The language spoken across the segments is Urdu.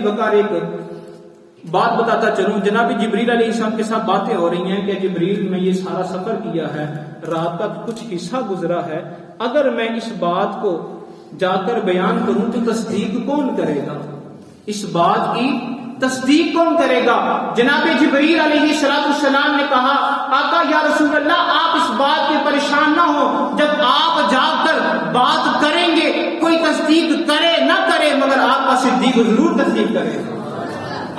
وقار ایک بات بتاتا چلوں، جناب جبریل علیہ السلام کے ساتھ باتیں ہو رہی ہیں کہ جبریل میں یہ سارا سفر کیا ہے، رات کا کچھ حصہ گزرا ہے، اگر میں اس بات کو جا کر بیان کروں تو تصدیق کون کرے گا؟ اس بات کی تصدیق کون کرے گا؟ جناب جبریل علیہ السلام نے کہا آقا یا رسول اللہ آپ اس بات کے پریشان نہ ہو، جب آپ جا کر بات کریں گے کوئی تصدیق کرے نہ کرے مگر آپ کا صدیق ضرور تصدیق کرے گا،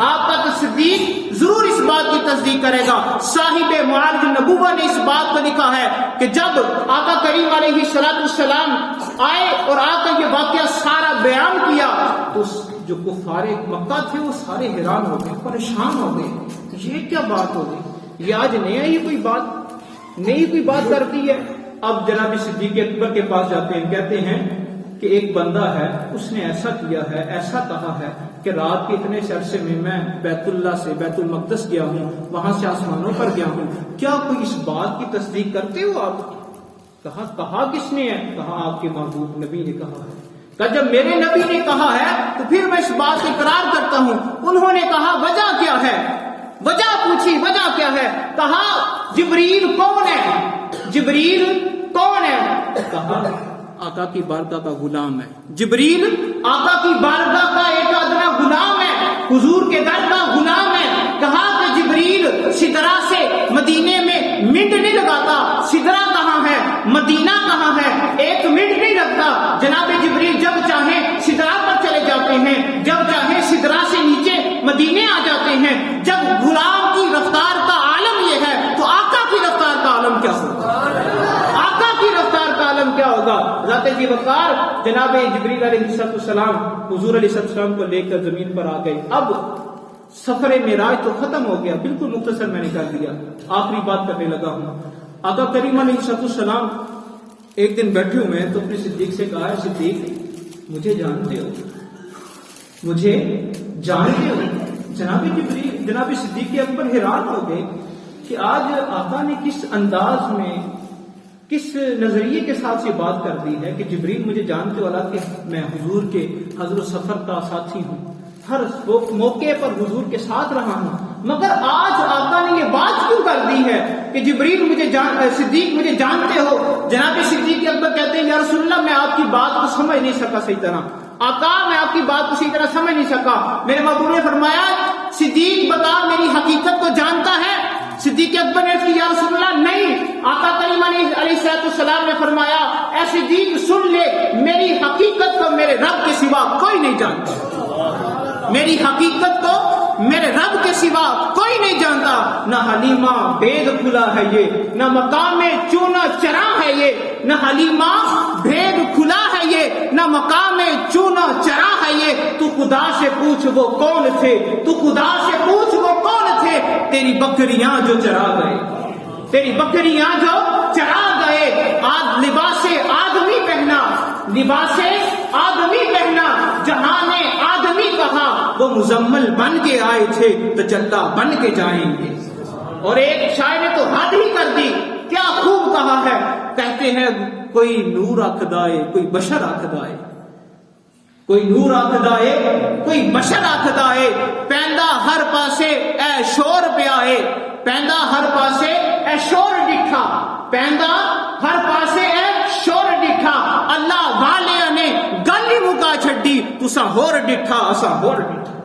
آپ کا صدیق ضرور اس بات کی تصدیق کرے گا۔ صاحب معارج النبوہ نے اس بات کو لکھا ہے کہ جب آقا کریم علیہ السلام آئے اور آ کر یہ واقعہ سارا بیان کیا تو جو کفار مکہ تھے وہ سارے حیران ہو گئے، پریشان ہو گئے، یہ کیا بات ہو گئی، یہ آج نئی کوئی بات کر دی ہے۔ اب جناب صدیق اکبر کے پاس جاتے ہیں، کہتے ہیں کہ ایک بندہ ہے اس نے ایسا کیا ہے، ایسا کہا ہے کہ رات کے اتنے عرصے میں بیت اللہ سے بیت المقدس گیا ہوں، وہاں سے آسمانوں پر گیا ہوں، کیا کوئی اس بات کی تصدیق کرتے ہو آپ؟ کہا کس نے ہے؟ کہا آپ کے محبوب نبی نے کہا ہے۔ کہ جب میرے نبی نے کہا ہے تو پھر میں اس بات کو اقرار کرتا ہوں۔ انہوں نے کہا وجہ کیا ہے؟ وجہ پوچھی وجہ کیا ہے؟ کہا جبریل کون ہے؟ جبریل کون ہے؟ کہا آقا کی بارگاہ کا غلام ہے۔ جبریل آقا کی بارگاہ کا ایک ادنا غلام ہے، حضور کے در کا غلام ہے۔ کہا کہ جبریل سدرہ سے مدینے میں منٹ نہیں لگاتا، سدرہ کہاں ہے، مدینہ کہاں ہے، ایک منٹ نہیں لگتا۔ جناب جبریل جب چاہیں سدرہ پر چلے جاتے ہیں، جب چاہیں سدرہ سے نیچے مدینے آ جاتے ہیں۔ جب غلام کی رفتار کا عالم یہ ہے تو آقا کی رفتار کا عالم کیا ہوگا؟ آقا کی رفتار کا عالم کیا ہوگا؟ ذات جی وقار جناب جبریل علیہ السلام حضور علیہ السلام کو لے کر زمین پر آ گئے۔ اب سفر معراج تو ختم ہو گیا، بالکل مختصر میں نے کر دیا، آخری بات کرنے لگا ہوں۔ آقا کریم علیہ السلام ایک دن بیٹھے ہوئے ہیں تو اپنے صدیق سے کہا ہے صدیق مجھے جانتے ہو، مجھے جانتے ہو؟ جناب صدیق اکبر حیران ہو گئے کہ آج آقا نے کس انداز میں کس نظریے کے ساتھ یہ بات کر دی ہے کہ جبریل مجھے جانتے والا کہ میں حضور کے حضر و سفر کا ساتھی ہوں، ہر موقع پر حضور کے ساتھ رہا ہوں، مگر آج آقا نے یہ بات کیوں کر دی ہے کہ جبریل صدیق مجھے جانتے ہو؟ جناب صدیق اکبر کہتے ہیں یا رسول اللہ میں آپ کی بات کو سمجھ نہیں سکا صحیح طرح، آقا میں آپ کی بات کو صحیح طرح سمجھ نہیں سکا۔ میرے محبوب نے فرمایا صدیق بتا میری حقیقت کو جانتا ہے؟ صدیق اکبر نے کہا یا رسول اللہ نہیں۔ آقا کریم علیہ السلام نے فرمایا اے صدیق سن لے، میری حقیقت کو میرے رب کے سوا کوئی نہیں جانتا، میری حقیقت کو میرے رب کے سوا کوئی نہیں جانتا۔ نہ حلیمہ بید کھلا ہے یہ، نہ مقام چونا چرا ہے یہ، نہ حلیمہ بید کھلا ہے یہ، نہ مقام چونا چرا ہے یہ۔ تو خدا سے پوچھ وہ کون تھے، تو خدا سے پوچھ وہ کون تھے، تیری بکریاں جو چرا گئے، تیری بکریاں جو چرا گئے۔ آج لباس آدمی پہنا، لباس آدمی پہنا، جہاں نے آدمی کہا وہ مزمل بن کے آئے تھے تو چلہ بن کے جائیں گے۔ اور ایک شاعر نے تو حد ہی کر دی، کیا خوب کہا ہے، کہتے ہیں کوئی نور آکھدائے کوئی بشر آکھدائے، کوئی نور آکھدائے کوئی بشر آکھدائے، پیندہ ہر پاسے اے شور پیائے، پیندہ ہر پاسے اے شور ڈٹھا، پیندہ ہر پاسے اے شور ڈٹھا، اللہ والے نے گل ہی مکا چھڈی تساں ہور ڈٹھا اساں ہور ڈٹھا۔